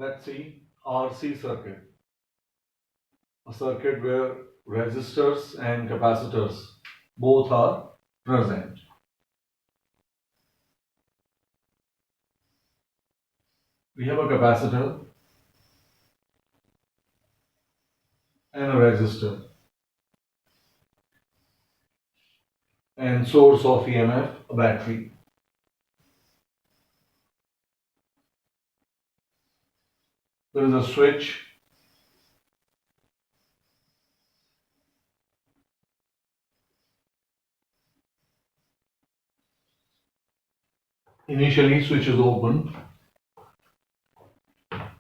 Let's see RC circuit, a circuit where resistors and capacitors both are present. We have a capacitor and a resistor and source of EMF, a battery. There is a switch initially switch is open,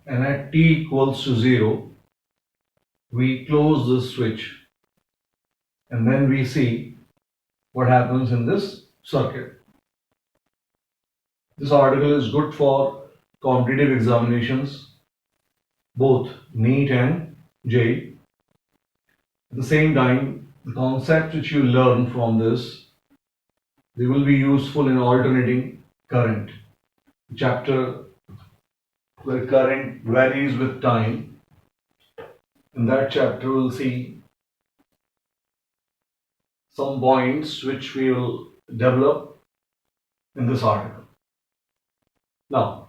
and at t equals to 0 we close this switch, and then we see what happens in this circuit. This article is good for competitive examinations, both NEET and JEE. At the same time, the concept which you learn from this, they will be useful in alternating current. The chapter where current varies with time, in that chapter we'll see some points which we will develop in this article. Now,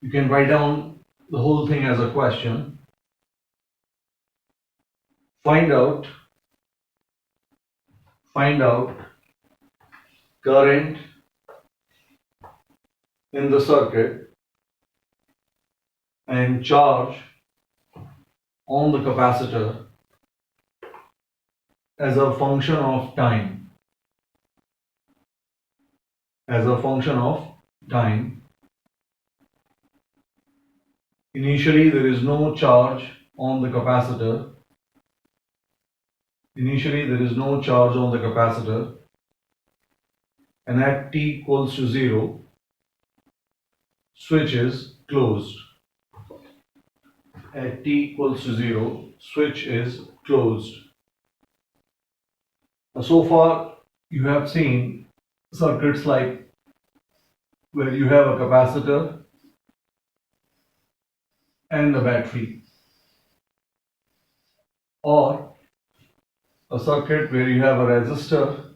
you can write down the whole thing as a question. Find out current in the circuit and charge on the capacitor as a function of time. As a function of time. Initially, there is no charge on the capacitor. And at t equals to 0, switch is closed. At t equals to 0, switch is closed. Now, so far, you have seen circuits like where you have a capacitor and a battery, or a circuit where you have a resistor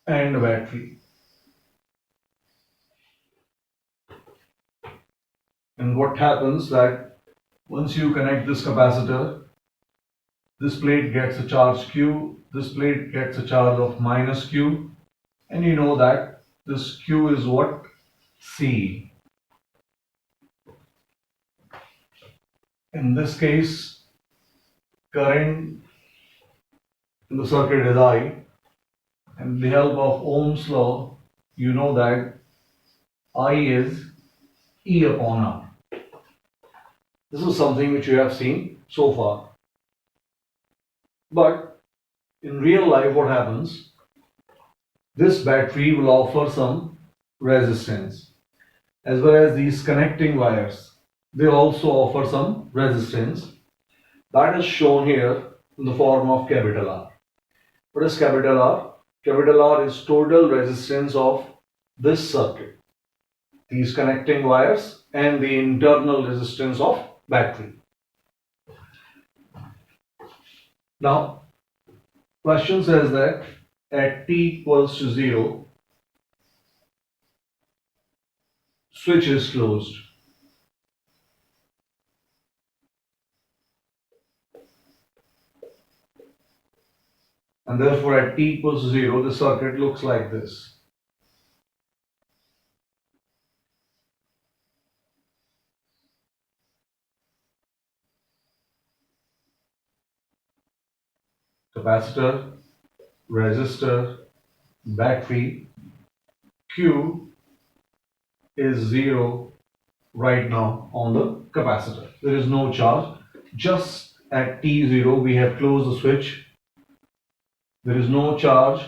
and a battery. And what happens that once you connect this capacitor, this plate gets a charge Q, this plate gets a charge of minus Q, and you know that this Q is what? C. In this case, current in the circuit is I, and with the help of Ohm's law, you know that I is E upon R. This is something which you have seen so far. But in real life, what happens? This battery will offer some resistance, as well as these connecting wires. They also offer some resistance. That is shown here in the form of capital R. What is capital R? Capital R is total resistance of this circuit, these connecting wires, and the internal resistance of battery. Now, question says that at t equals to 0, switch is closed. And therefore at t equals to 0, the circuit looks like this. Capacitor, resistor, battery. Q is 0 right now on the capacitor. There is no charge. Just at t0 we have closed the switch. There is no charge.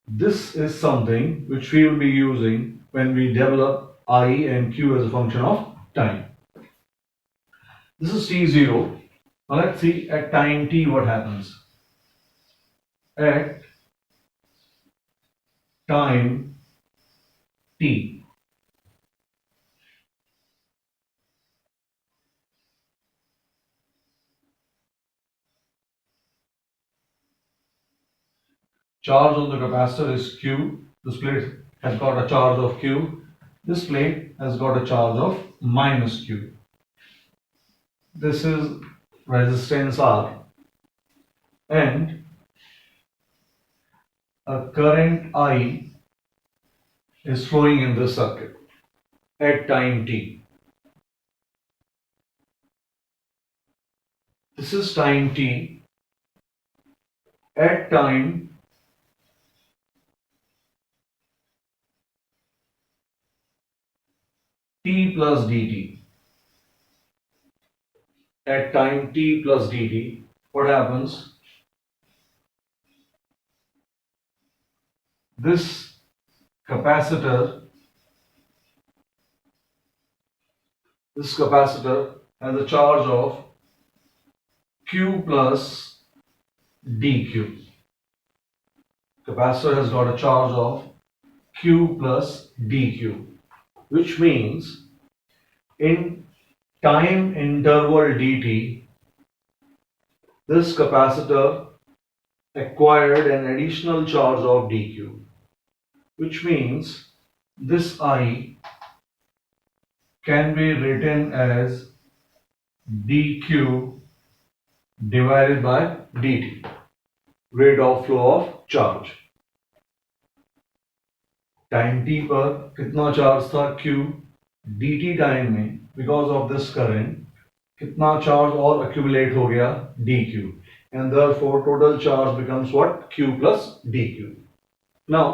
This is something which we will be using when we develop I and Q as a function of time. This is t0. Now let's see at time t what happens. At time t, Charge on the capacitor is Q. This plate has got a charge of Q. This plate has got a charge of minus Q. This is resistance R, and a current I is flowing in this circuit at time t. This is time t. At time t plus dt. At time t plus dt, what happens? This capacitor, has a charge of Q plus dq. Capacitor has got a charge of Q plus dq, which means in time interval dt, this capacitor acquired an additional charge of dq, which means this I can be written as dq divided by dt, rate of flow of charge. Time t पर कितना charge था q, dt time में because of this current कितना charge और accumulate हो गया dq, and therefore total charge becomes what? Q plus dq. Now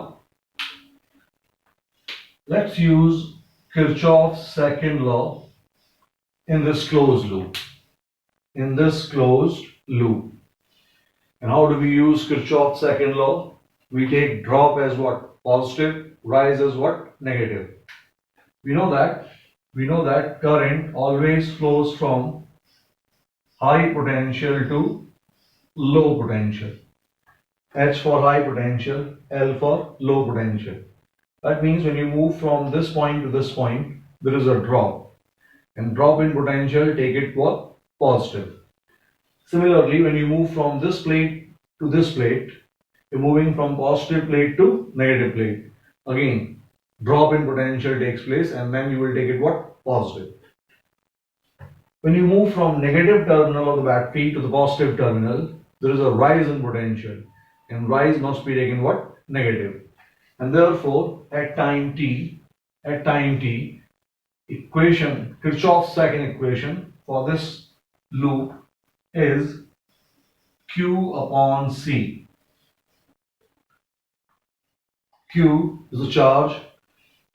let's use Kirchhoff's second law in this closed loop. And how do we use Kirchhoff's second law? We take drop as what? Positive. Rise as what? Negative. We know that current always flows from high potential to low potential. H for high potential, L for low potential. That means when you move from this point to this point, there is a drop. And drop in potential, take it what? Positive. Similarly, when you move from this plate to this plate, you're moving from positive plate to negative plate. Again, drop in potential takes place, and then you will take it what? Positive. When you move from negative terminal of the battery to the positive terminal, there is a rise in potential, and rise must be taken what? Negative. And therefore, at time t, equation, Kirchhoff's second equation for this loop is Q upon C. Q is the charge,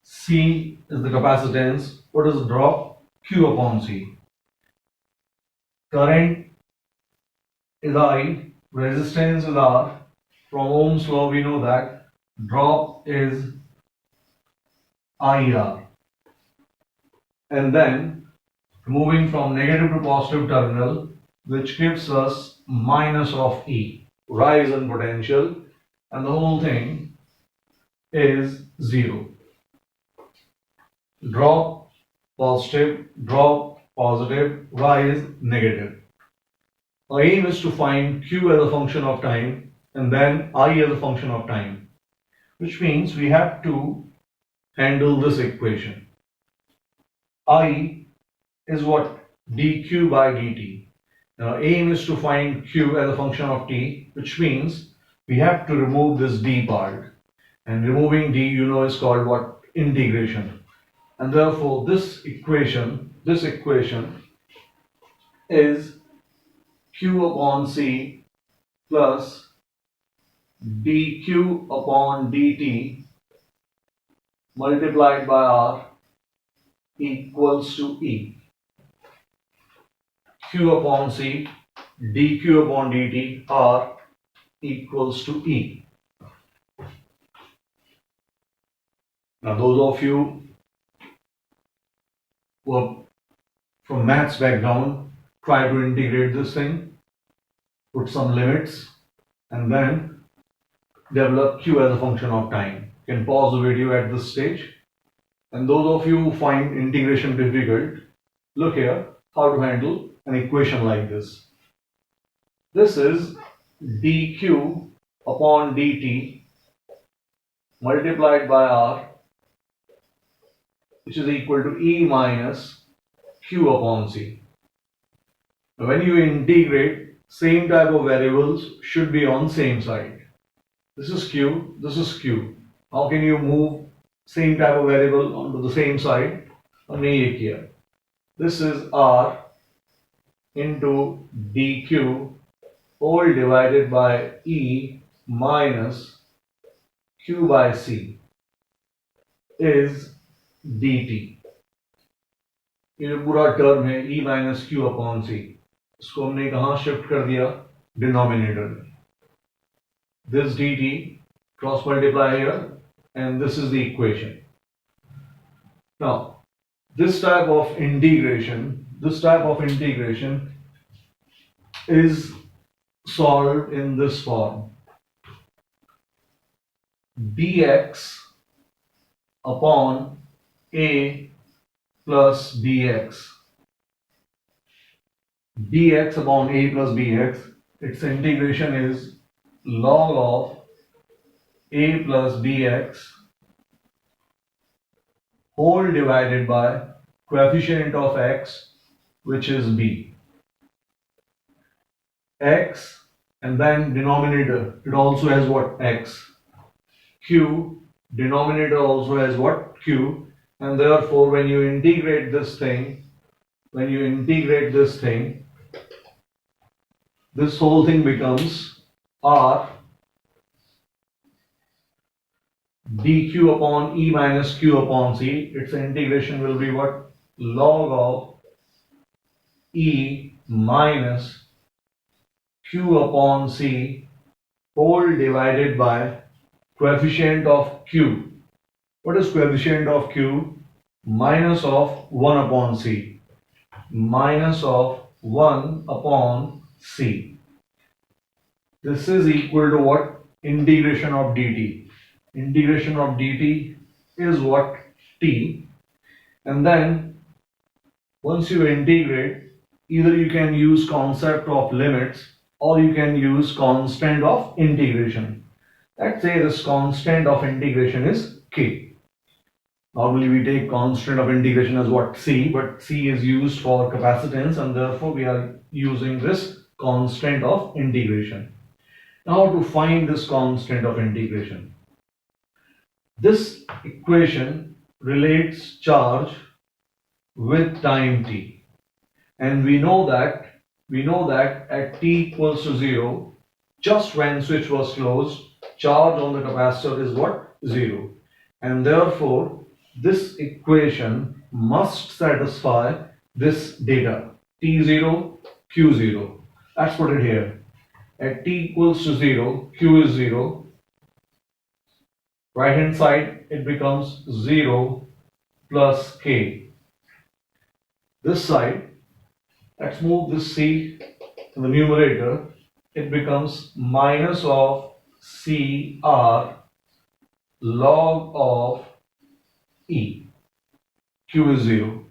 C is the capacitance. What is the drop? Q upon C. Current is I, resistance is R. From Ohm's law we know that drop is IR. And then moving from negative to positive terminal, which gives us minus of E, rise in potential, and the whole thing is 0. Drop positive, rise negative. Our aim is to find Q as a function of time and then I as a function of time, which means we have to handle this equation. I is what? dq by dt. Now aim is to find Q as a function of t, which means we have to remove this d part. And removing d, you know, is called what? Integration. And therefore this equation is Q upon C plus dq upon dt multiplied by R equals to E. Q upon C, dq upon dt, R equals to E. Now those of you who are from maths background, try to integrate this thing, put some limits, and then develop Q as a function of time. You can pause the video at this stage. And those of you who find integration difficult, look here how to handle an equation like this. This is dq upon dt multiplied by r, which is equal to E minus Q upon C. Now, when you integrate, same type of variables should be on same side. This is Q, this is Q. How can you move same type of variable onto the same side? हमने ये किया. This is R into dq whole divided by E minus Q by C is dt. ये जो पूरा term है E minus Q upon सी, इसको हमने कहाँ शिफ्ट कर दिया? डिनोमिनेटर में. This dt cross multiply here and this is the equation. Now this type of integration is solved in this form: dx upon a plus bx. Dx upon a plus bx, its integration is log of a plus bx whole divided by coefficient of x, which is b. X and then denominator, it also has what? X. Q, denominator also has what? Q. And therefore when you integrate this thing, this whole thing becomes R dq upon E minus Q upon C. Its integration will be what? Log of E minus Q upon C whole divided by coefficient of Q. What is coefficient of Q? Minus of 1 upon C. Minus of 1 upon C. This is equal to what? Integration of dt. Integration of dt is what? T. And then once you integrate, either you can use concept of limits or you can use constant of integration. Let's say this constant of integration is k. Normally we take constant of integration as what? C, but C is used for capacitance and therefore we are using this constant of integration. Now to find this constant of integration, this equation relates charge with time t, and we know that at t equals to 0, just when switch was closed, charge on the capacitor is what? 0, and therefore this equation must satisfy this data t0 q0. Let's put it here. At t equals to 0, q is 0. Right hand side it becomes 0 plus k. This side, let's move this c in the numerator. It becomes minus of CR log of E. Q is 0.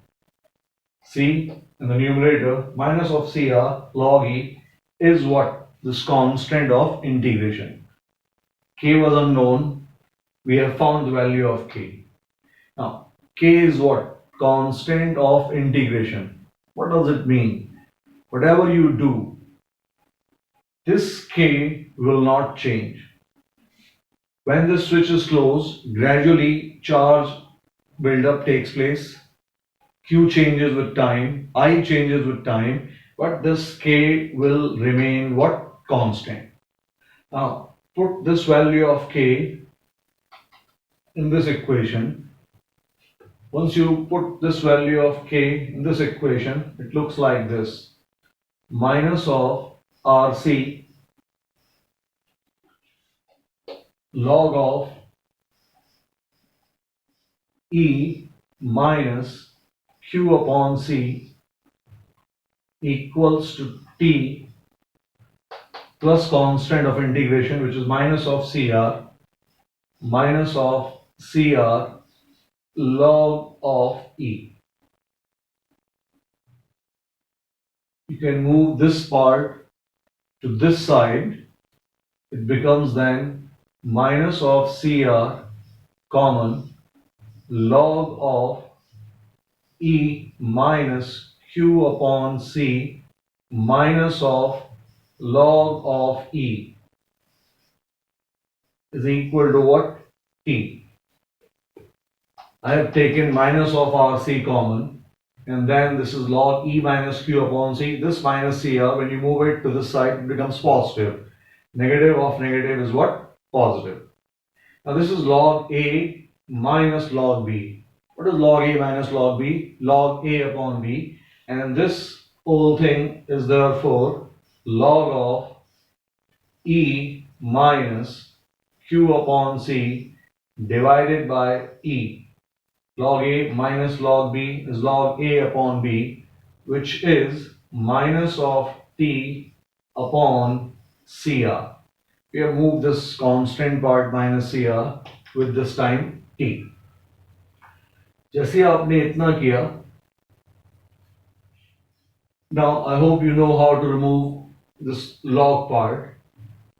C in the numerator minus of CR log E is what? This constant of integration. K was unknown. We have found the value of K. Now K is what? Constant of integration. What does it mean? Whatever you do, this K will not change. When the switch is closed, gradually charge buildup takes place. Q changes with time, I changes with time, but this K will remain what? Constant. Now put this value of K in this equation. Once you put this value of K in this equation, it looks like this: minus of RC log of E minus Q upon C equals to T plus constant of integration, which is minus of CR log of E. You can move this part to this side it becomes then minus of CR common log of E minus Q upon C minus of log of E is equal to what? T. I have taken minus of RC common, and then this is log E minus Q upon C. This minus CR, when you move it to this side, it becomes positive. Negative of negative is what? Positive. Now this is log A minus log B. What is log A minus log B? Log A upon B. And this whole thing is therefore log of E minus Q upon C divided by E. Log A minus log B is log A upon B, which is minus of T upon CR. We have moved this constant part minus CR with this time T. जैसे आपने इतना किया, now I hope you know how to remove this log part.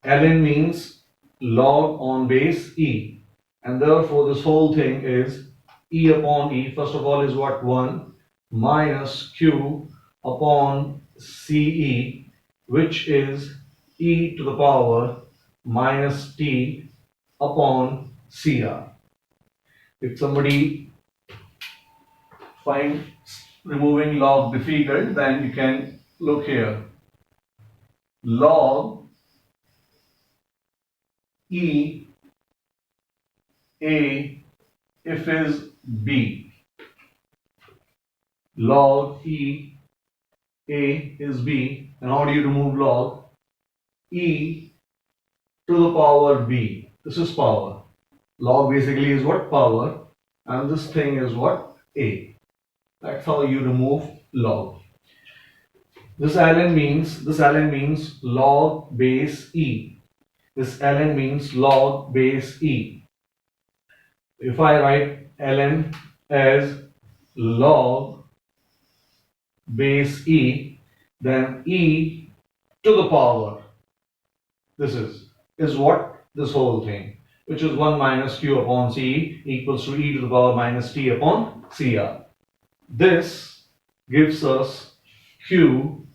ln means log on base E, and therefore this whole thing is E upon E. First of all is what? 1 minus Q upon CE, which is E to the power minus T upon CR. If somebody finds removing log difficult, then you can look here. Log E A if is B. Log E A is B. And how do you remove log? E to the power B. This is power. Log basically is what? Power. And this thing is what? A. That's how you remove log. This ln means log base E. This ln means log base E. If I write ln as log base E, then E to the power, this is what? This whole thing, which is 1 minus Q upon C equals to E to the power minus T upon CR. This gives us Q.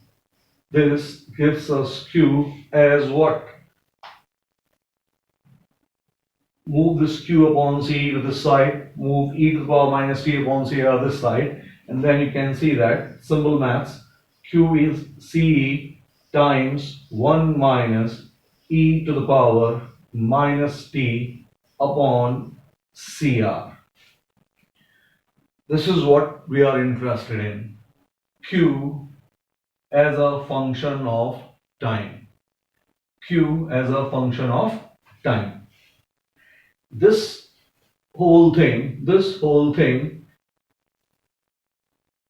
This gives us Q as what? Move this Q upon C to this side, move E to the power minus T upon CR this side, and then you can see that simple maths, Q is CE times 1 minus E to the power minus T upon CR. This is what we are interested in. Q as a function of time. Q as a function of time. This whole thing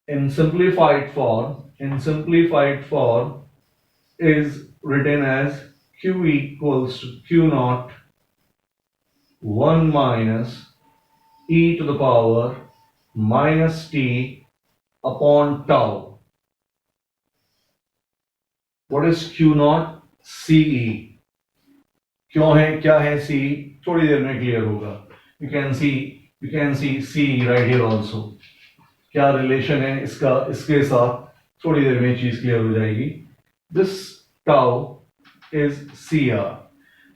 in simplified form is written as Q equals to Q naught 1 minus E to the power minus T upon tau. What is Q naught? CE. क्यों है, क्या है C? थोड़ी देर में clear होगा. You can see C right here also. क्या relation है इसका इसके साथ, थोड़ी देर में चीज क्लियर हो जाएगी. This tau is CR.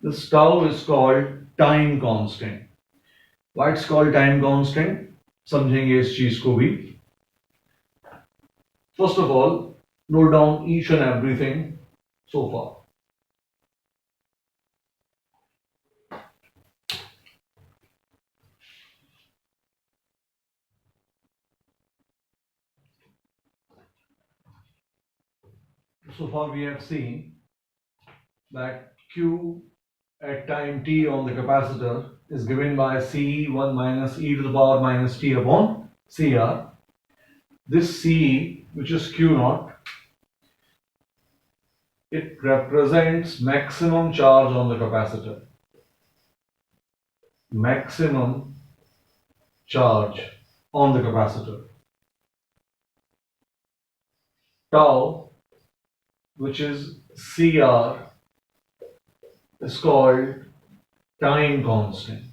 This tau is called time constant. Why it's called time constant? समझेंगे इस चीज को भी. First of all, note down each and everything so far. So far we have seen that Q at time t on the capacitor is given by CE1 minus e to the power minus t upon CR. This CE, which is Q naught, it represents maximum charge on the capacitor. Maximum charge on the capacitor. Tau, which is CR, is called time constant.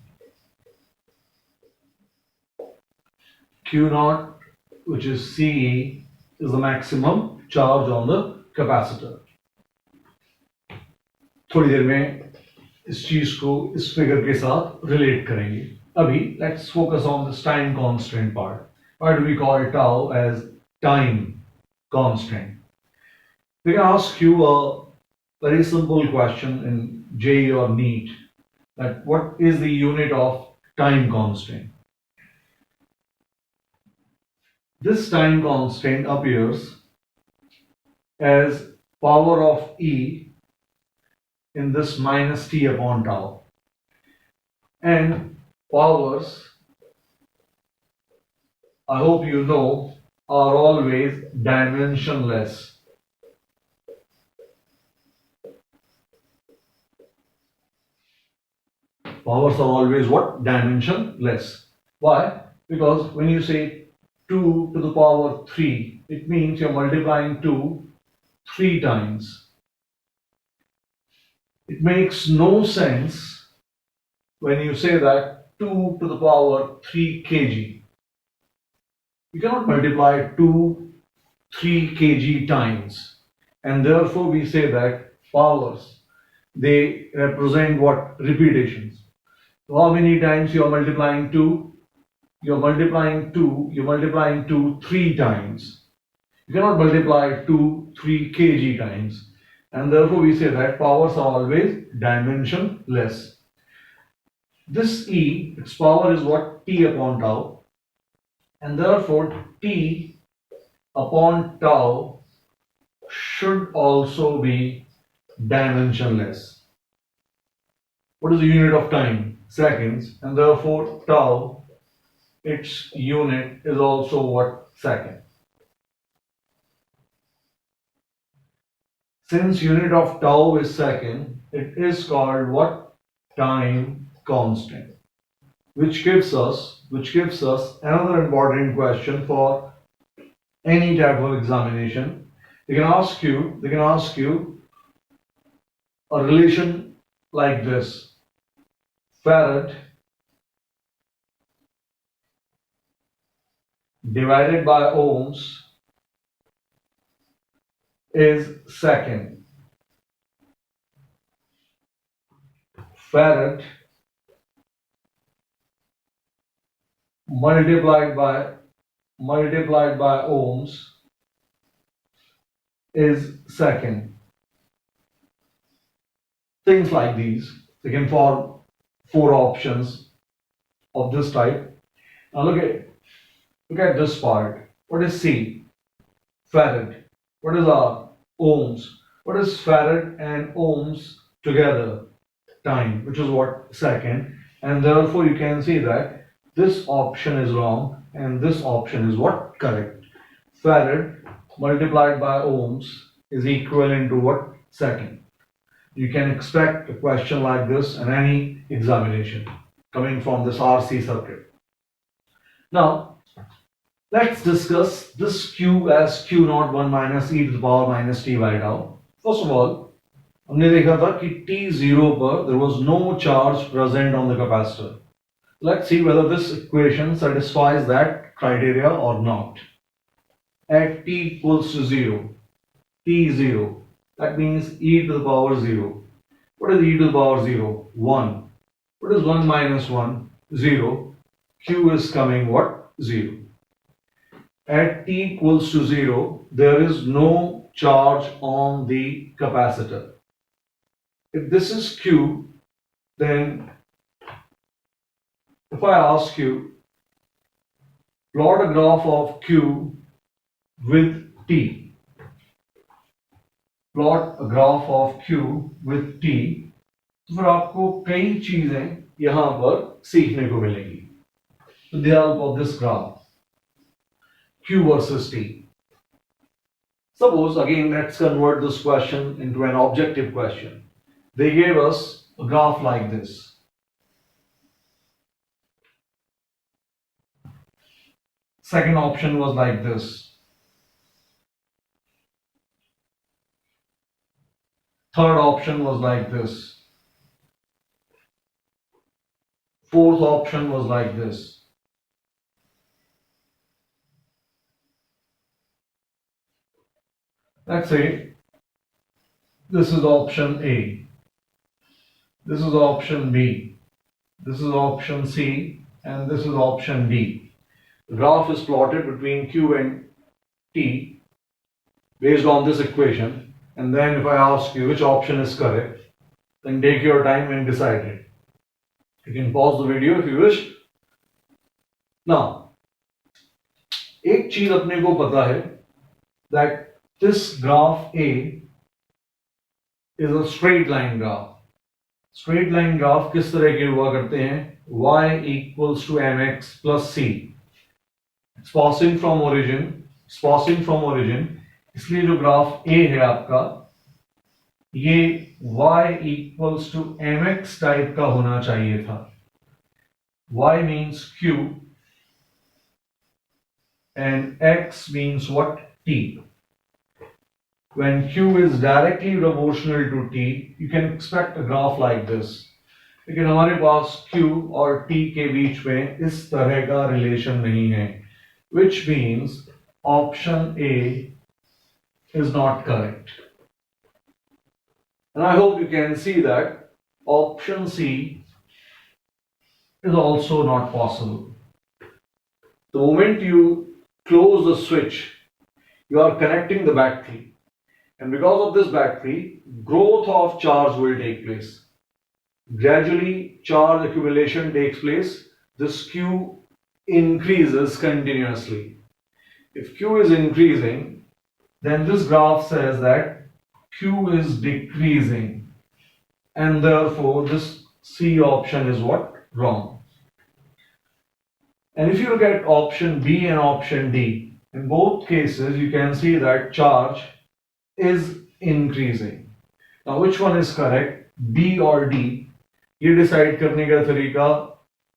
Q naught, which is CE, is the maximum charge on the capacitor. थोड़ी देर में इस चीज को इस figure के साथ relate करेंगे. अभी let's focus on this time constant part. Why do we call tau as time constant? We can ask you a very simple question in JEE or NEET, that what is the unit of time constant? This time constant appears as power of E in this minus T upon tau. And powers, I hope you know, are always dimensionless. Powers are always what? Dimensionless. Why? Because when you say 2 to the power 3, it means you're multiplying 2 3 times. It makes no sense when you say that 2 to the power 3 kg. You cannot multiply 2 3 kg times, and therefore we say that powers, they represent what? Repetitions. So how many times you are multiplying 2? You're multiplying 2 3 times. You cannot multiply 2 3 kg times, and therefore we say that powers are always dimensionless. This E, its power is what? T upon tau, and therefore T upon tau should also be dimensionless. What is the unit of time? Seconds, and therefore tau, its unit is also what? Second. Since unit of tau is second, it is called what? Time constant. Which gives us another important question for any type of examination. They can ask you a relation like this: Farad divided by ohms is second. Farad multiplied by ohms is second. Things like these, they can form 4 options of this type. Now look at this part. What is C? Farad. What is R? Ohms. What is farad and ohms together? Time, which is what? Second. And therefore you can see that this option is wrong and this option is what? Correct. Farad multiplied by ohms is equivalent to what? Second. You can expect a question like this in any examination coming from this RC circuit. Now, let's discuss this Q as Q naught 1 minus e to the power minus t by tau. First of all, हमने देखा था कि t0 पर there was no charge present on the capacitor. Let's see whether this equation satisfies that criteria or not. At t equals to 0, t0, that means e to the power 0. What is e to the power 0? 1. What is 1 minus 1? 0. Q is coming what? 0. At t equals to 0, there is no charge on the capacitor. If this is Q, then if I ask you, plot a graph of Q with T. Plot a graph of Q with T, तो फिर आपको कई चीजें यहां पर सीखने को मिलेंगी. With the help of this graph, Q versus T. Suppose, again, let's convert this question into an objective question. They gave us a graph like this. Second option was like this. Third option was like this. Fourth option was like this. Let's say this is option A, this is option B, this is option C, and this is option D. The graph is plotted between Q and T based on this equation, and then if I ask you which option is correct, then take your time and decide it. You can pause the video if you wish. Now, एक चीज अपने को पता है that this graph A is a straight line graph. Straight line graph किस तरह के हुआ करते हैं? Y equals to mx plus c. It's passing from origin. इसलिए जो ग्राफ A है आपका, ये y equals to mx type का होना चाहिए था. Y means q and x means what? T. When q is directly proportional to t, you can expect a graph like this. लेकिन हमारे पास q और t के बीच में इस तरह का रिलेशन नहीं है, which means option A is not correct. And I hope you can see that option C is also not possible. The moment you close the switch, you are connecting the battery. And because of this battery, growth of charge will take place. Gradually, charge accumulation takes place. This Q increases continuously. If Q is increasing, then this graph says that Q is decreasing. And therefore, this C option is what? Wrong. And if you look at option B and option D, in both cases, you can see that charge is increasing. Now, which one is correct? B or D? ये decide करने का तरीका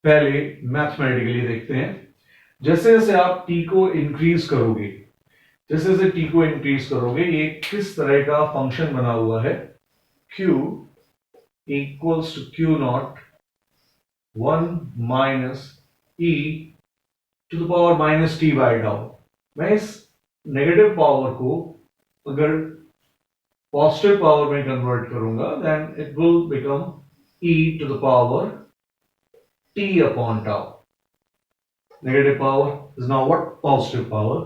पहले mathematically देखते हैं. जैसे जैसे आप t को इंक्रीज करोगे, ये किस तरह का फंक्शन बना हुआ है? Q equals to Q naught 1 minus e to the power minus t by tau. मैं इस नेगेटिव पावर को अगर पॉजिटिव पावर में कन्वर्ट करूंगा, then it will become e to the power t upon tau. Negative power is now what? Positive power.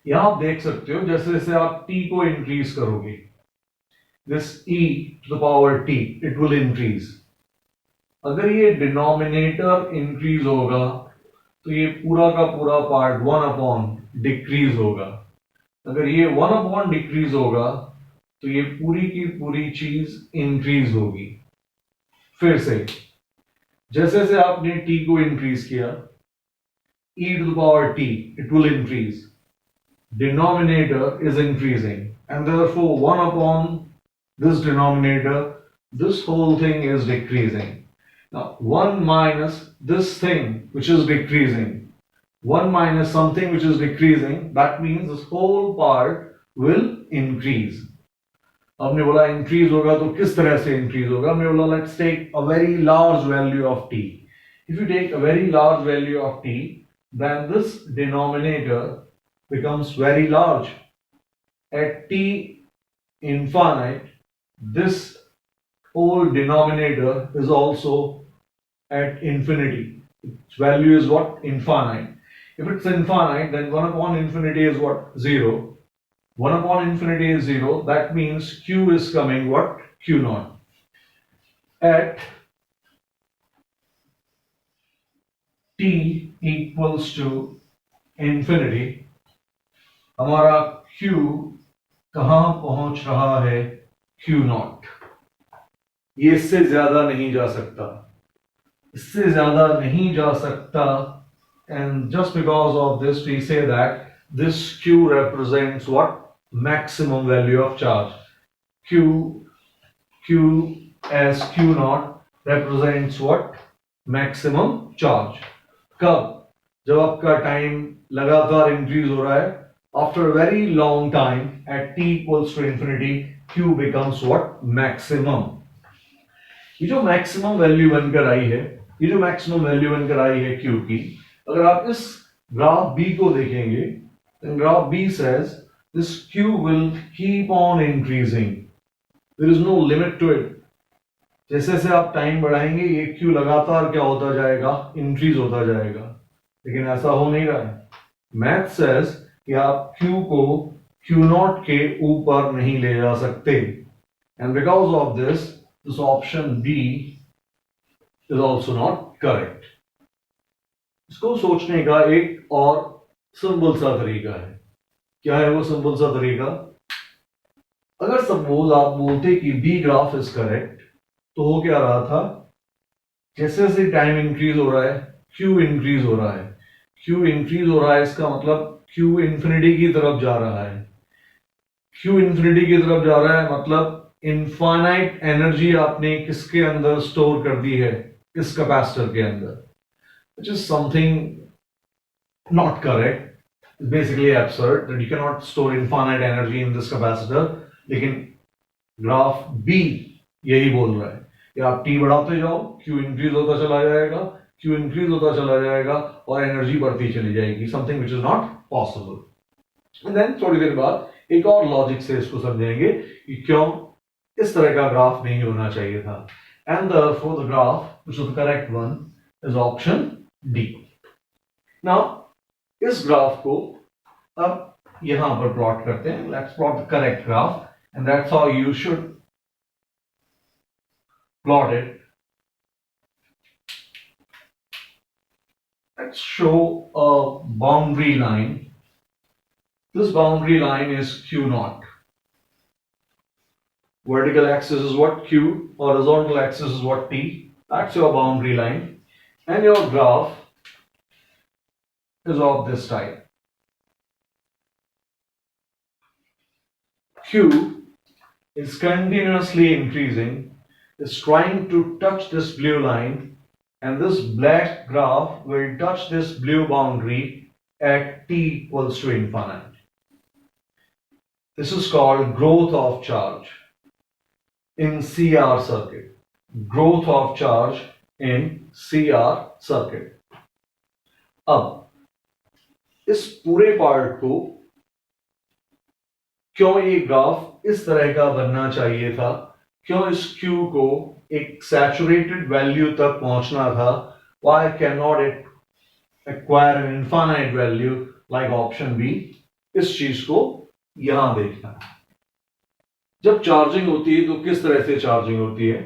यहां आप देख सकते हो जैसे जैसे आप t को इंक्रीज करोगे, this e to the power t, it will increase. अगर ये डिनोमिनेटर इंक्रीज होगा तो ये पूरा का पूरा पार्ट 1 अपॉन डिक्रीज होगा. अगर ये 1 अपॉन डिक्रीज होगा तो ये पूरी की पूरी चीज इंक्रीज होगी. फिर से जैसे जैसे आपने t को इंक्रीज किया, e to the power t, it will increase. Denominator is increasing, and therefore 1 upon this denominator, this whole thing is decreasing. Now 1 minus this thing which is decreasing, 1 minus something which is decreasing, that means this whole part will increase. हमने बोला increase होगा तो किस तरह से increase होगा? हमने बोला let's take a very large value of t. If you take a very large value of t, then this denominator becomes very large. At t infinite, this whole denominator is also at infinity. Its value is what? Infinite. If it's infinite, then 1 upon infinity is what? 0. 1 upon infinity is 0. That means Q is coming what? Q naught. At t equals to infinity, हमारा Q कहां पहुंच रहा है? Q naught. ये इससे ज्यादा नहीं जा सकता. And just because of this, we say that this Q represents what? Maximum value of charge. Q as Q naught represents what? Maximum charge. कब? जब आपका टाइम लगातार इंक्रीज हो रहा है. After a very long time, at t equals to infinity, Q becomes what? Maximum. ये जो maximum value बनकर आई है, ये जो मैक्सिमम वैल्यू बनकर आई है Q की, अगर आप इस ग्राफ B को देखेंगे, then graph B says this Q will keep on increasing. There is no limit to it. जैसे जैसे आप टाइम बढ़ाएंगे ये Q लगातार क्या होता जाएगा, इंक्रीज होता जाएगा, लेकिन ऐसा हो नहीं रहा है. मैथ सेज कि आप Q को Q0 के ऊपर नहीं ले जा सकते, and because of this option B is also not correct. इसको सोचने का एक और सिंपल सा तरीका है. क्या है वो सिंपल सा तरीका? अगर सपोज आप बोलते कि बी ग्राफ इज करेक्ट, तो हो क्या रहा था, जैसे जैसे टाइम इंक्रीज हो रहा है क्यू इंक्रीज हो रहा है. क्यू इंक्रीज हो रहा है इसका मतलब क्यू इंफिनिटी की तरफ जा रहा है. क्यू इंफिनिटी की तरफ जा रहा है मतलब इनफाइनाइट एनर्जी आपने किसके अंदर स्टोर कर दी है, इस कैपेसिटर के अंदर, which is something not correct. It's basically absurd that you cannot store infinite energy in this capacitor. लेकिन ग्राफ B यही बोल रहा है कि आप T बढ़ाते जाओ, Q इंक्रीज होता चला जाएगा, Q इंक्रीज होता चला जाएगा और एनर्जी बढ़ती चली जाएगी, something which is not possible. And then थोड़ी देर बाद एक और लॉजिक से इसको समझेंगे कि क्यों इस तरह का ग्राफ नहीं होना चाहिए था. And for the graph which is the correct one is option D. Now इस ग्राफ को अब यहां पर प्लॉट करते हैं. Let's plot the correct graph and that's how you should plot it. Let's show a boundary line. This boundary line is Q0. Vertical axis is what? Q. Horizontal axis is what? T. That's your boundary line. And your graph is of this type. Q is continuously increasing, is trying to touch this blue line, and this black graph will touch this blue boundary at t equals to infinite. This is called growth of charge in CR circuit. Growth of charge in CR circuit. अब इस पूरे part को क्यों ये graph इस तरह का बनना चाहिए था, क्यों इस Q को एक सैचुरेटेड वैल्यू तक पहुंचना था, why cannot it acquire an infinite value like option B? इस चीज को यहां देखना. जब चार्जिंग होती है तो किस तरह से चार्जिंग होती है?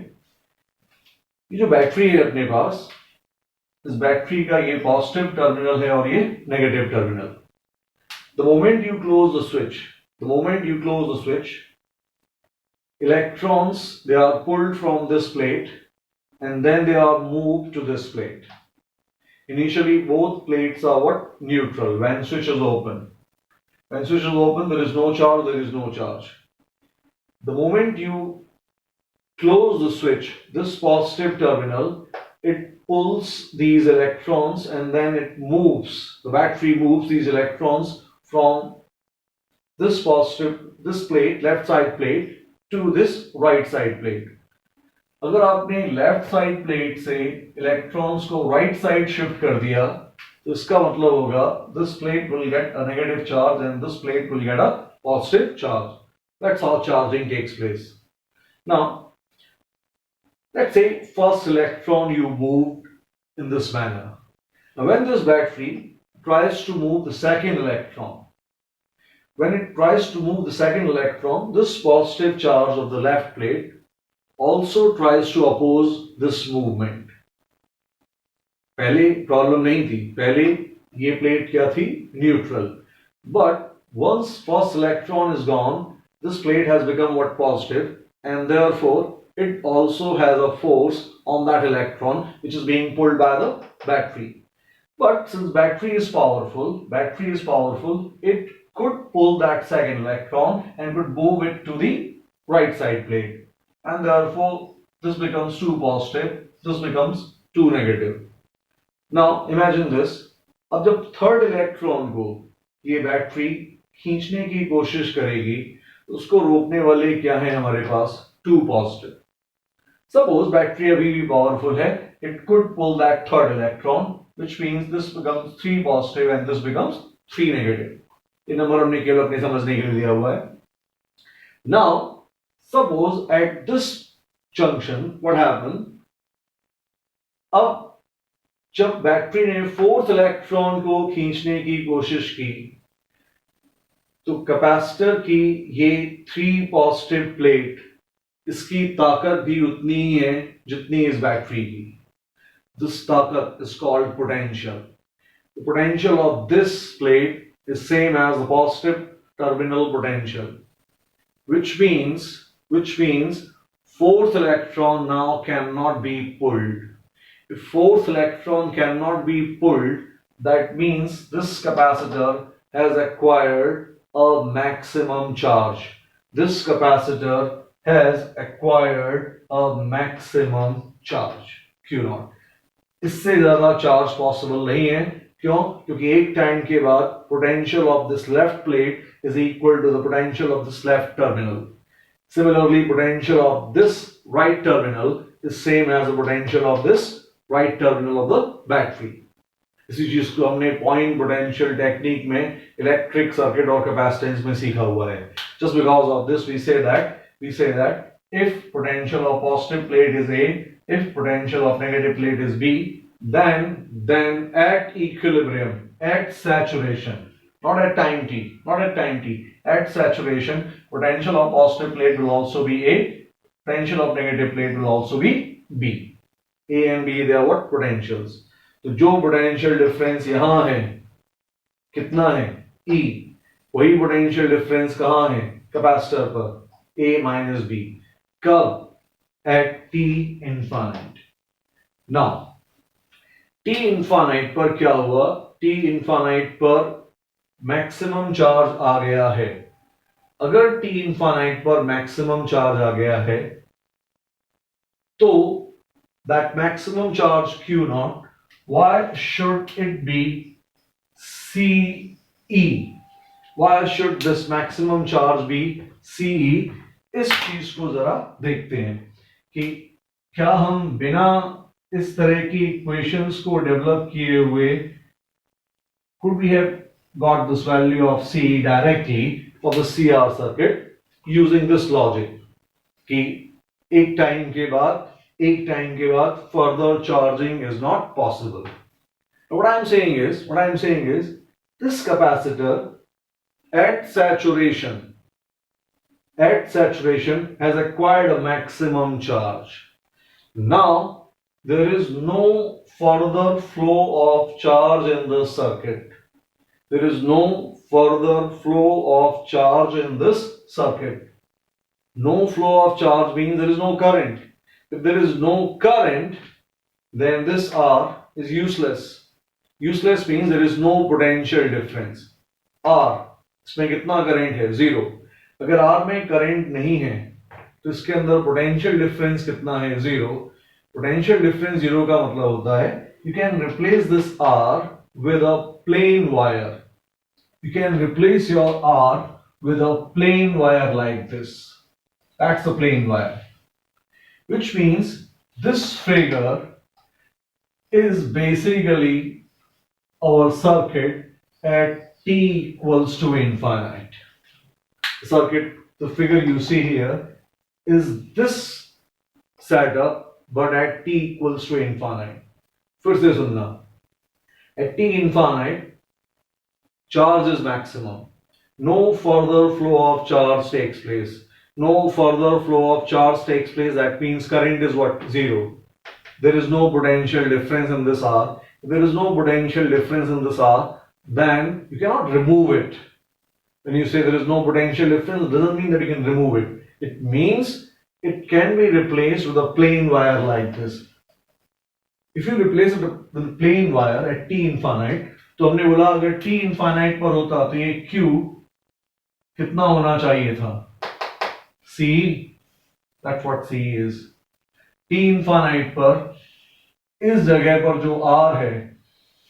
ये जो बैटरी है अपने पास, इस बैटरी का ये पॉजिटिव टर्मिनल है और ये negative terminal. The moment you close the switch, electrons, they are pulled from this plate and then they are moved to this plate. Initially both plates are what? Neutral when switch is open. When switch is open there is no charge, The moment you close the switch, this positive terminal, it pulls these electrons and then it moves, the battery moves these electrons from this plate, left side plate, to this right side plate. अगर आपने left side plate से electrons को right side shift कर दिया तो इसका मतलब होगा this plate will get a negative charge and this plate will get a positive charge. That's how charging takes place. Now, let's say first electron you moved in this manner. Now, when this battery tries to move the second electron, when it tries to move the second electron, this positive charge of the left plate also tries to oppose this movement. पहले problem नहीं थी, पहले ये plate क्या थी? Neutral. But once first electron is gone, this plate has become what? Positive, and therefore it also has a force on that electron which is being pulled by the battery. But since battery is powerful, it could pull that second electron and could move it to the right side plate, and therefore this becomes 2 positive, this becomes 2 negative. Now imagine this. अब जब third electron को ये battery खींचने की कोशिश करेगी तो उसको रोकने वाले क्या है हमारे पास? 2 पॉजिटिव. सपोज बैटरी अभी भी पावरफुल है it could pull that third electron, which means this becomes 3 positive and this becomes 3 negative. ये नंबर हमने केवल अपने समझने के लिए दिया हुआ है. Now, suppose at this junction, what happened? अब जब बैटरी ने फोर्थ इलेक्ट्रॉन को खींचने की कोशिश की, तो कैपेसिटर की ये 3 पॉजिटिव प्लेट, इसकी ताकत भी उतनी ही है जितनी इस बैटरी की. दिस ताकत is called potential. The potential of this plate is same as the positive terminal potential, which means fourth electron now cannot be pulled. If fourth electron cannot be pulled, that means this capacitor has acquired a maximum charge. This capacitor has acquired a maximum charge Q0. इससे ज्यादा charge possible नहीं है. क्यों? क्योंकि एक time के बाद potential of this left plate is equal to the potential of this left terminal. Similarly, potential of this right terminal is same as the potential of this right terminal of the battery. इसी चीज को हमने point potential technique में electric circuit और capacitance में सीखा हुआ है. Just because of this, we say that if potential of positive plate is A, if potential of negative plate is B, then at equilibrium, at saturation, not at time t, at saturation, potential of positive plate will also be A, potential of negative plate will also be B. A and B, they are what? Potentials. तो जो potential difference यहां है कितना है? E. वही potential difference कहां है? Capacitor पर, A minus B. कब? At T infinite. Now, T infinite पर क्या हुआ? T infinite पर मैक्सिमम चार्ज आ गया है. अगर T infinite पर मैक्सिमम चार्ज आ गया है, तो that maximum charge Q0, why should it be CE? Why should this maximum charge be CE? इस चीज को जरा देखते हैं कि क्या हम बिना इस तरह की इक्वेशंस को डेवलप किए हुए could we have got this value of CE directly for the CR circuit using this logic कि एक टाइम के बाद further charging is not possible. What I am saying is this capacitor at saturation has acquired a maximum charge. Now there is no further flow of charge in the circuit. There is no further flow of charge in this circuit. No flow of charge means there is no current. If there is no current, then this R is useless. Useless means there is no potential difference. R, इसमें कितना current है? 0. अगर R में current नहीं है, तो इसके अंदर पोटेंशियल डिफरेंस कितना है? 0. पोटेंशियल डिफरेंस 0 का मतलब होता है you can replace this R with a plain wire. You can replace your R with a plain wire like this. That's a plain wire. Which means this figure is basically our circuit at t equals to infinite. Circuit, the figure you see here is this setup, but at t equals to infinite. फिर से सुनना, at t infinite charge is maximum. No further flow of charge takes place. No further flow of charge takes place. That means current is what? 0. There is no potential difference in this R. If there is no potential difference in this R, then you cannot remove it. When you say there is no potential difference, it doesn't mean that you can remove it. It means it can be replaced with a plain wire like this. If you replace it with a plain wire at t infinite, तो हमने बोला अगर t infinite पर होता तो ये Q कितना होना चाहिए था? C. That's what C is. t infinite पर इस जगह पर जो R है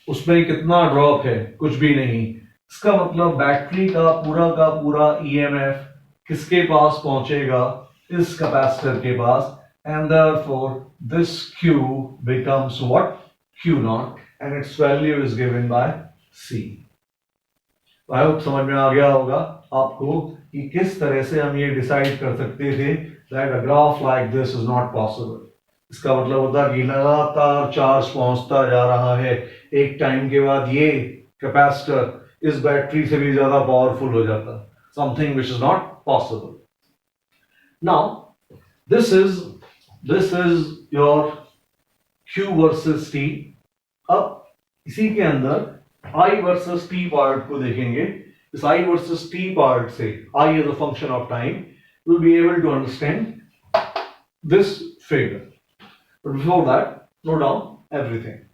उसमें कितना ड्रॉप है? कुछ भी नहीं. इसका मतलब बैटरी का पूरा EMF किसके पास पहुंचेगा? इस कैपेसिटर के पास. and therefore this Q becomes what? Q naught, and its value is given by C. I hope समझ में आ गया होगा आपको कि किस तरह से हम ये डिसाइड कर सकते थे that a graph like this is not possible. इसका मतलब होता है कि लगातार चार्ज पहुंचता जा रहा है, एक टाइम के बाद ये कैपेसिटर इस बैटरी से भी ज्यादा पावरफुल हो जाता, something which is not possible. Now this is your Q versus T. अब इसी के अंदर I वर्सेस T पार्ट को देखेंगे. इस I वर्सेस T पार्ट से I as a function of time will be able to understand this figure. But before that, note down everything.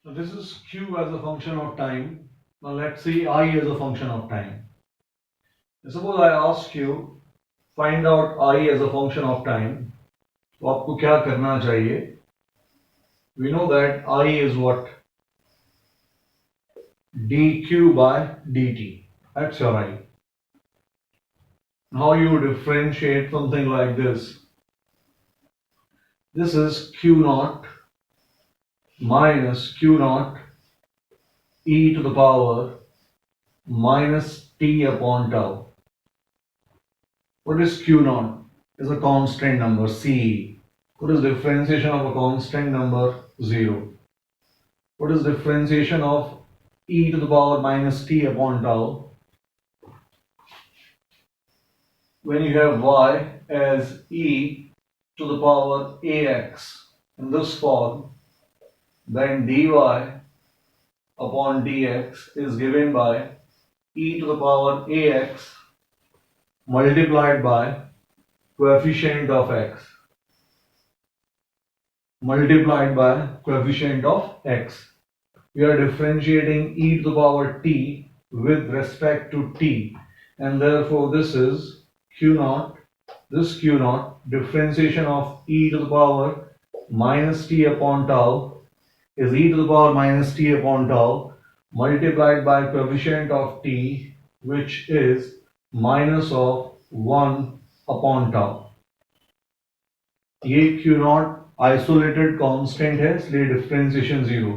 So this is Q as a function of time. Now let's see I as a function of time. Suppose I ask you find out I as a function of time. तो आपको क्या करना चाहिए? We know that I is what? dq by dt. That's your I. How you differentiate something like this? This is Q naught minus Q naught e to the power minus t upon tau. What is Q naught? Is a constant number, C. What is differentiation of a constant number? 0. What is differentiation of e to the power minus t upon tau? When you have y as e to the power ax in this form, then dy upon dx is given by e to the power ax multiplied by coefficient of x multiplied by coefficient of x. We are differentiating e to the power t with respect to t, and therefore this is Q naught. This Q naught differentiation of e to the power minus t upon tau is e to the power minus t upon tau multiplied by coefficient of t, which is minus of 1 upon tau. ये Q naught isolated constant है, इसलिए differentiation 0.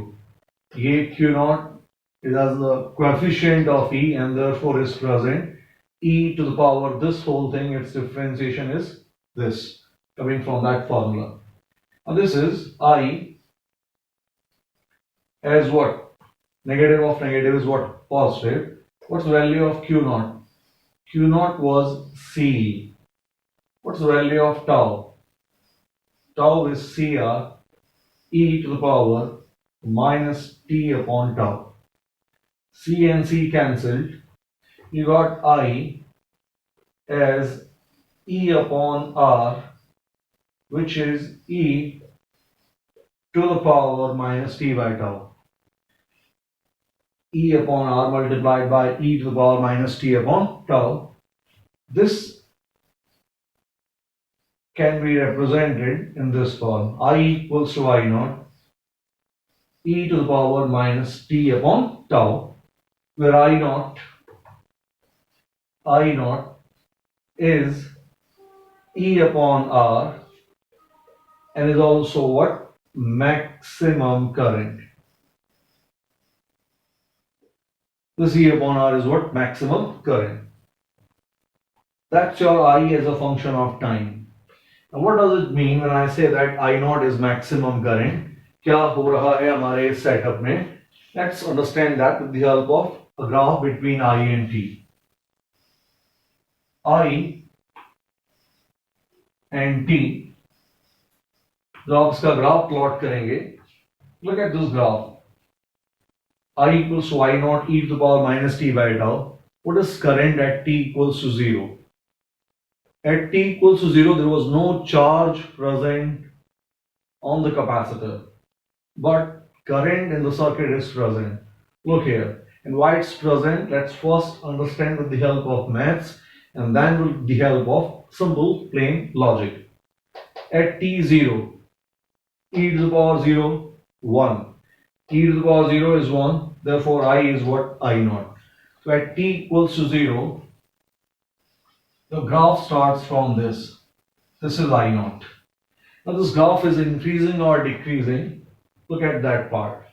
ये Q naught is as the coefficient of E and therefore is present. E to the power this whole thing, its differentiation is this, coming from that formula. Now this is I as what? Negative of negative is what? Positive. What's the value of Q naught? Q naught was C. What's the value of tau? Tau is CR e to the power minus t upon tau. C and C cancelled. You got I as e upon r, which is e to the power minus t by tau. E upon r multiplied by e to the power minus t upon tau. This can be represented in this form. I equals to I naught e to the power minus t upon tau, where I naught is e upon r and is also what? Maximum current. This e upon r is what? Maximum current. That's your I as a function of time. Now what does it mean when I say that I naught is maximum current? क्या हो रहा है हमारे setup में? Let's understand that with the help of a graph between I and T. I and T, जब इसका graph plot करेंगे, look at this graph. I equals to I naught e to the power minus t by tau. What is current at t equals to 0? At t equals to 0, there was no charge present on the capacitor, but current in the circuit is present. Look here, and why it's present, let's first understand with the help of maths and then with the help of simple plain logic. At t0, e to the power 0, 1. E to the power 0 is 1, therefore I is what? I naught. So at t equals to 0, the graph starts from this. This is I naught. Now this graph is increasing or decreasing. Look at that part.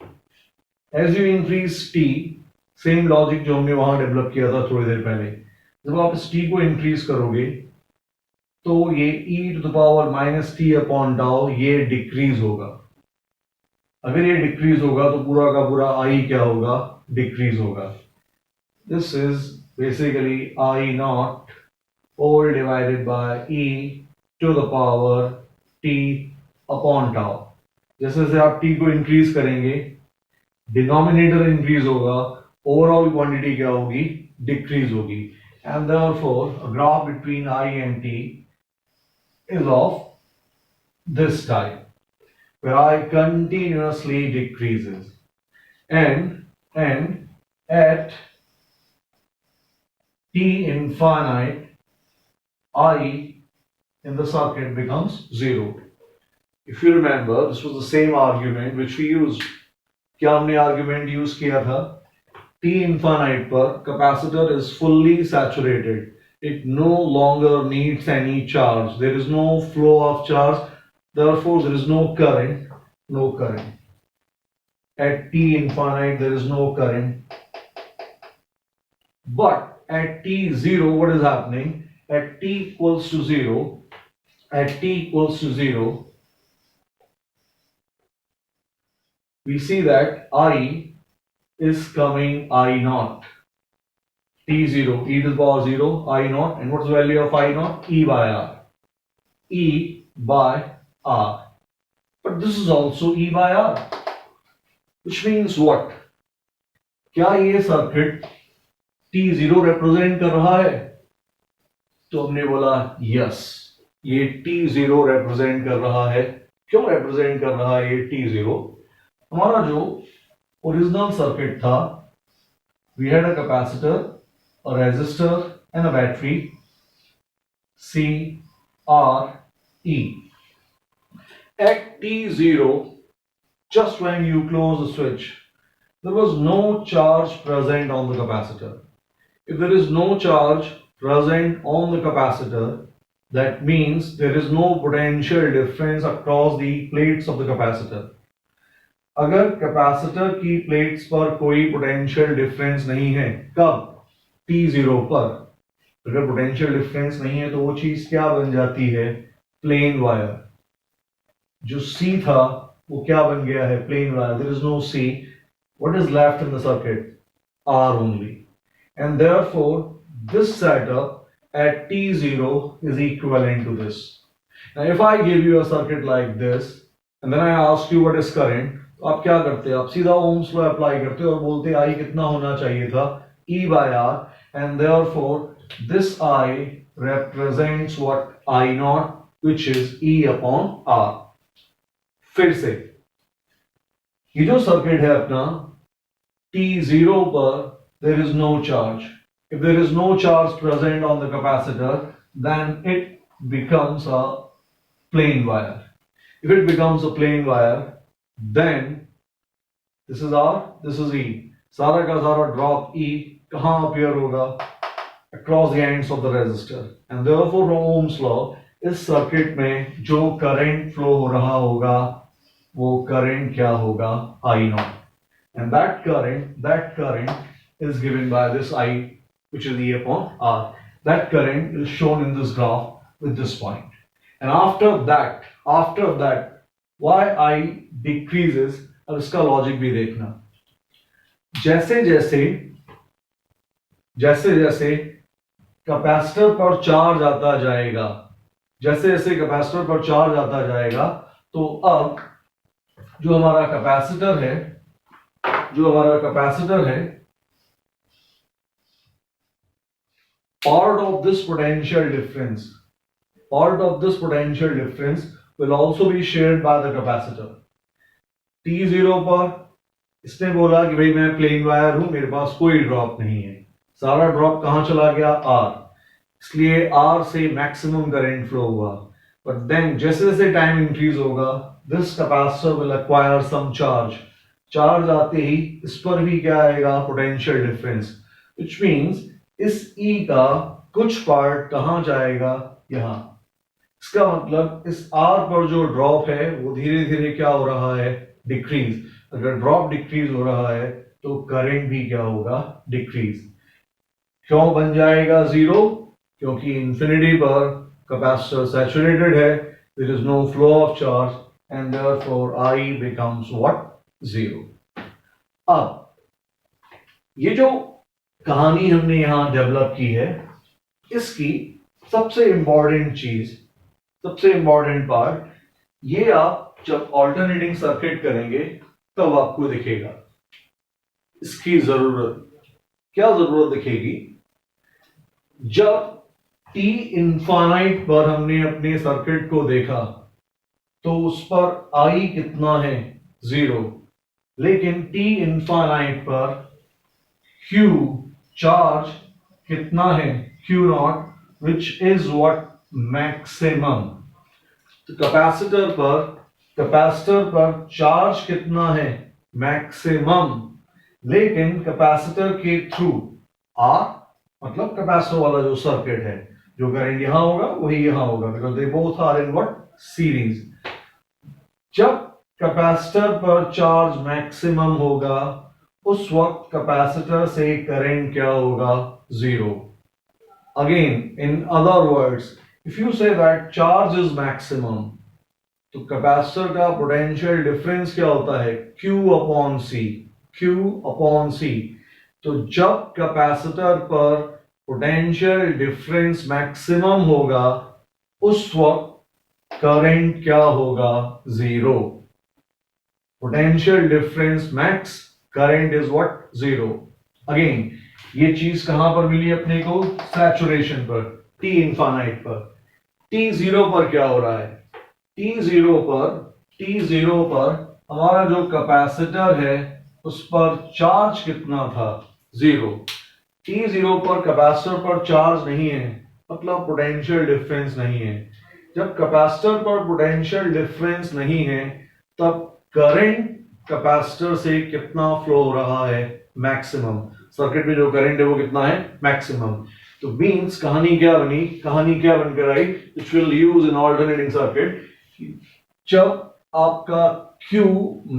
As you increase t, same logic जो हमने वहां develop किया था थोड़ी देर पहले, जब आप इस t को इंक्रीज करोगे तो ये e to the power minus t upon tau ये डिक्रीज होगा. अगर ये डिक्रीज होगा तो पूरा का पूरा i क्या होगा? डिक्रीज होगा. This is basically i not all divided by e to the power t upon tau. जैसे जैसे आप t को इंक्रीज करेंगे, डिनोमिनेटर इंक्रीज होगा, ओवरऑल क्वांटिटी क्या होगी? डिक्रीज होगी. And therefore a graph between i and t is of this type, where I continuously decreases, and at t infinite I in the circuit becomes 0. If you remember, this was the same argument which we used. क्या हमने argument use किया था? T infinite पर capacitor is fully saturated. It no longer needs any charge. There is no flow of charge. Therefore, there is no current. No current. At T infinite, there is no current. But at t0, what is happening? At t equals to 0, we see that I is coming I naught. T0, e to the power 0, I naught. And what's the value of I naught? E by R. E by R. But this is also E by R. Which means what? क्या ये circuit T0 represent कर रहा है? तो हमने बोला yes, ये T0 represent कर रहा है. क्यों रिप्रेजेंट कर रहा है ये T0? हमारा जो ओरिजिनल सर्किट था, we had a capacitor, a resistor and a battery, C R E. At T0, just when you close the switch, there was no charge present on the capacitor. If there is no charge present on the capacitor, that means there is no potential difference across the plates of the capacitor. अगर capacitor की plates पर कोई potential difference नहीं है, कब? T0 पर. अगर potential difference नहीं है तो वो चीज क्या बन जाती है? Plain wire. जो C था वो क्या बन गया है? Plain wire. There is no C. What is left in the circuit? R only. And therefore, this setup at T0 is equivalent to this. Now, if I give you a circuit like this, and then I ask you what is current, तो आप क्या करते हैं? आप सीधा Ohm's law apply करते हो और बोलते हैं I कितना होना चाहिए था? E by R. And therefore, this I represents what? I naught, which is E upon R. फिर से ये जो सर्किट है अपना, T0 पर there is no charge. If there is no charge present on the capacitor, then it becomes a plain wire. If it becomes a plain wire, then this is R, this is E. सारा का सारा drop E कहाँ appear होगा? Across the ends of the resistor. And therefore, from Ohm's law, इस circuit में जो current flow हो रहा होगा वो करंट क्या होगा? I naught. And that current is given by this I, which is E upon R. That current is shown in this graph with this point. And after that, why I decreases, अब इसका logic भी देखना. जैसे जैसे capacitor पर charge आता जाएगा, तो अब जो हमारा कैपेसिटर है, part of this potential difference will also be shared by the capacitor. T0 पर इसने बोला कि भाई मैं प्लेन वायर हूं, मेरे पास कोई ड्रॉप नहीं है. सारा ड्रॉप कहां चला गया? R. इसलिए R से मैक्सिमम करंट फ्लो हुआ. बट देन जैसे जैसे टाइम इंक्रीज होगा this capacitor will acquire some charge आते ही इस पर भी क्या आएगा, पोटेंशियल डिफरेंस, व्हिच मींस इस E का कुछ पार्ट कहां जाएगा, यहां। इसका मतलब इस R पर जो ड्रॉप है वो धीरे धीरे क्या हो रहा है, डिक्रीज। अगर ड्रॉप डिक्रीज हो रहा है तो करंट भी क्या होगा, डिक्रीज। क्यों बन जाएगा जीरो, क्योंकि इंफिनिटी पर कैपेसिटर सैचुरेटेड है, there is no flow of charge and therefore I becomes what, zero. अब ये जो कहानी हमने यहां डेवलप की है, इसकी सबसे इंपॉर्टेंट पार्ट, ये आप जब ऑल्टरनेटिंग सर्किट करेंगे तब आपको दिखेगा। इसकी क्या जरूरत दिखेगी, जब t इनफाइनाइट पर हमने अपने सर्किट को देखा तो उस पर I कितना है, जीरो। लेकिन t इनफाइनाइट पर Q चार्ज कितना है, Q not, which is what, maximum. तो कैपेसिटर पर चार्ज कितना है, मैक्सिमम। लेकिन कैपेसिटर के थ्रू R, मतलब कैपेसिटर वाला जो सर्किट है, जो करंट यहां होगा वही यहां होगा, because they both are in what, series. जब कैपेसिटर पर चार्ज मैक्सिमम होगा उस वक्त कैपेसिटर से करंट क्या होगा, zero. Again in other words, if you say that charge is maximum, तो कैपेसिटर का पोटेंशियल डिफरेंस क्या होता है, Q अपॉन C। तो जब कैपेसिटर पर पोटेंशियल डिफरेंस मैक्सिमम होगा उस वक्त करंट क्या होगा, zero. Potential difference max, current is what, zero. Again ये चीज कहां पर मिली अपने को, सैचुरेशन पर, t इनफाइनाइट पर। t जीरो पर क्या हो रहा है, t जीरो पर हमारा जो कैपेसिटर है उस पर चार्ज कितना था, जीरो। t जीरो पर कैपेसिटर पर चार्ज नहीं है, मतलब पोटेंशियल डिफरेंस नहीं है। जब कैपेसिटर पर पोटेंशियल डिफरेंस नहीं है तब करंट कैपेसिटर से कितना फ्लो हो रहा है, मैक्सिमम। सर्किट में जो करंट है वो कितना है, मैक्सिमम। तो मींस कहानी क्या बनकर आई, which will use in alternating circuit. जब आपका Q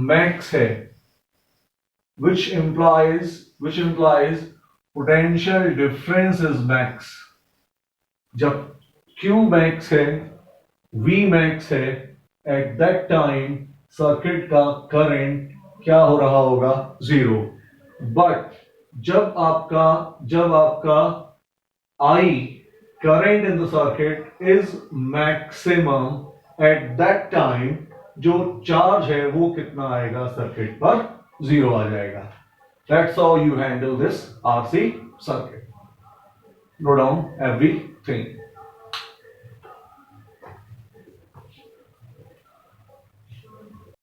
मैक्स है, which implies potential difference is max। जब Q max है, V max है, at that time सर्किट का करंट क्या हो रहा होगा, जीरो। बट जब आपका I, current in the circuit is maximum, at that time जो चार्ज है वो कितना आएगा, सर्किट पर जीरो आ जाएगा। That's how you handle this RC circuit. Note down everything.